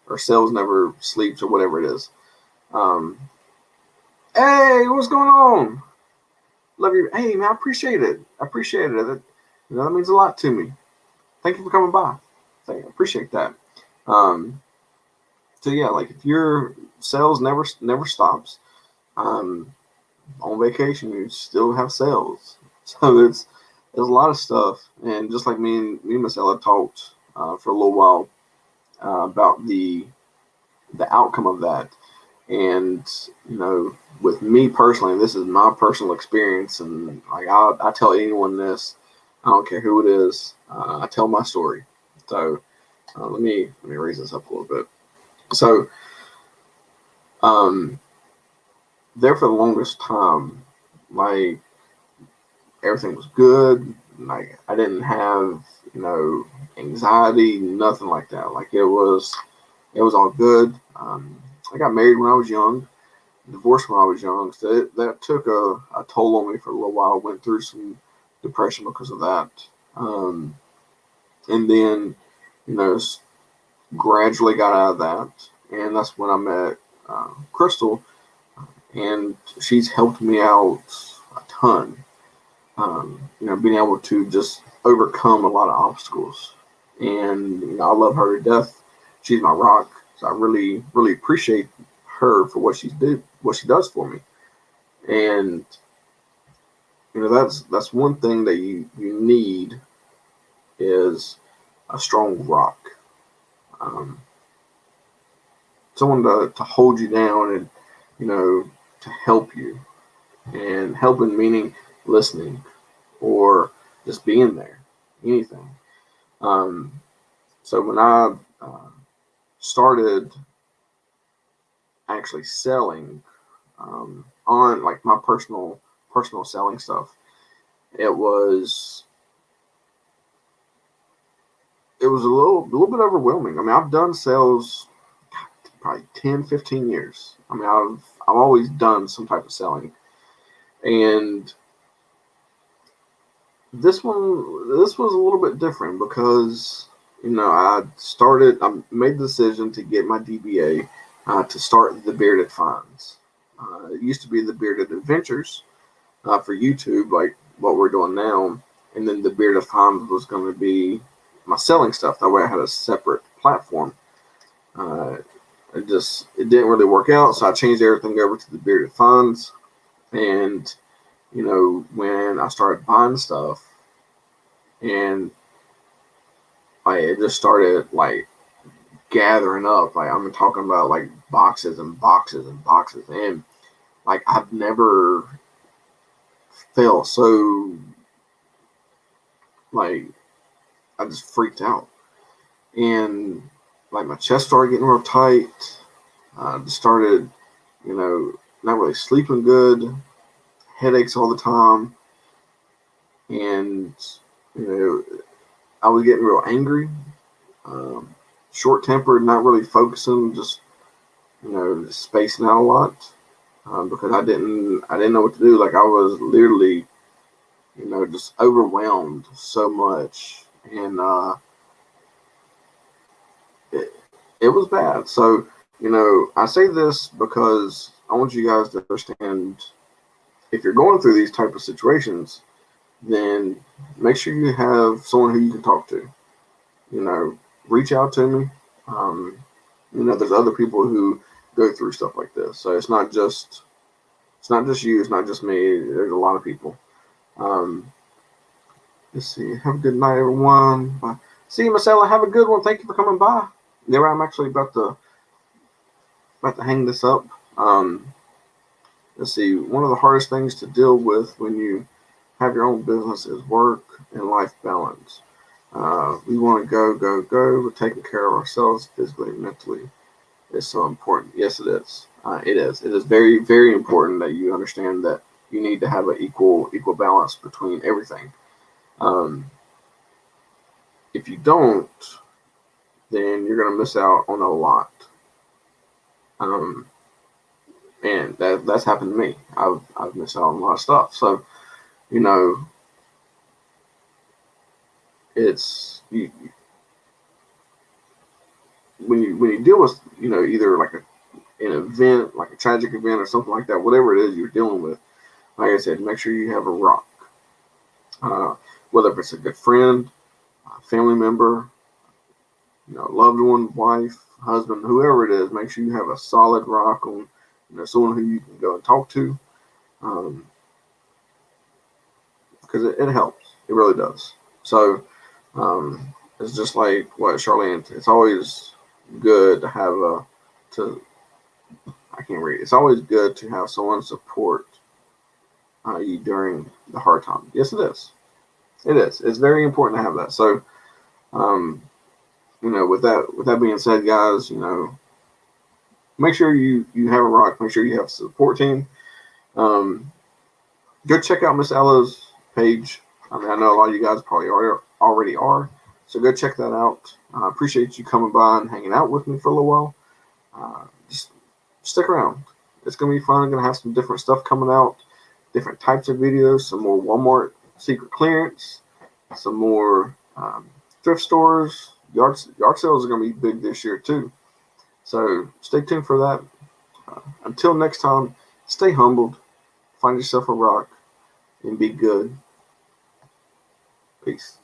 or sales never sleeps, or whatever it is. Hey, what's going on? Love you. Hey, man, I appreciate it. That means a lot to me. Thank you for coming by. I appreciate that. So yeah, like if your sales never stops, on vacation you still have sales. So there's a lot of stuff, and just like me and Miss Ella talked for a little while about the outcome of that. And with me personally, this is my personal experience, and like I tell anyone this, I don't care who it is, I tell my story. So let me raise this up a little bit. So there for the longest time, like everything was good. Like I didn't have anxiety, nothing like that. Like it was all good. I got married when I was young, divorced when I was young, so that took a toll on me for a little while. I went through some depression because of that. And then, gradually got out of that. And that's when I met Crystal, and she's helped me out a ton. Being able to just overcome a lot of obstacles. And I love her to death. She's my rock. So I really, really appreciate her for what she does for me. And that's one thing that you need is a strong rock. Someone to hold you down and to help you. And helping meaning listening or just being there, anything. So when I started actually selling on like my personal selling stuff, it was a little bit overwhelming. I mean, I've done sales probably 10, 15 years. I mean, I've always done some type of selling, and this was a little bit different because I made the decision to get my DBA to start the Bearded Finds. It used to be the Bearded Adventures for YouTube, like what we're doing now, and then the Bearded Finds was going to be my selling stuff. That way I had a separate platform. It didn't really work out, so I changed everything over to the Bearded Finds. And when I started buying stuff, and it just started like gathering up. Like, I'm talking about like boxes and boxes and boxes. And like, I've never felt so, like, I just freaked out. And like, my chest started getting real tight. I just started, not really sleeping good, headaches all the time. And, I was getting real angry, short-tempered, not really focusing, just, spacing out a lot, because I didn't know what to do. Like, I was literally, just overwhelmed so much. And it was bad. So, I say this because I want you guys to understand, if you're going through these type of situations, then make sure you have someone who you can talk to. Reach out to me. There's other people who go through stuff like this. So it's not just you, it's not just me. There's a lot of people. Let's see. Have a good night, everyone. Bye. See you, Miss Ella. Have a good one. Thank you for coming by. There, I'm actually about to hang this up. Let's see. One of the hardest things to deal with when you have your own business is work and life balance. We want to go, but taking care of ourselves physically and mentally is so important. Yes, it is. It is. It is very, very important that you understand that you need to have an equal balance between everything. If you don't, then you're gonna miss out on a lot. And that's happened to me. I've missed out on a lot of stuff. So, it's when you deal with either like an event, like a tragic event or something like that, whatever it is you're dealing with. Like I said, make sure you have a rock. Whether if it's a good friend, a family member, loved one, wife, husband, whoever it is, make sure you have a solid rock on, someone who you can go and talk to, because it helps. It really does. So it's just like what Charlene. It's always good to have I can't read. It's always good to have someone support you during the hard time. Yes, it is. It is. It's very important to have that. So, with that being said, guys, make sure you have a rock. Make sure you have a support team. Go check out Miss Ella's page. I mean, I know a lot of you guys probably already are. So go check that out. I appreciate you coming by and hanging out with me for a little while. Just stick around. It's going to be fun. I'm going to have some different stuff coming out, different types of videos, some more Walmart secret clearance, some more thrift stores. Yard sales are going to be big this year too. So stay tuned for that. Until next time, stay humbled, find yourself a rock, and be good. Peace.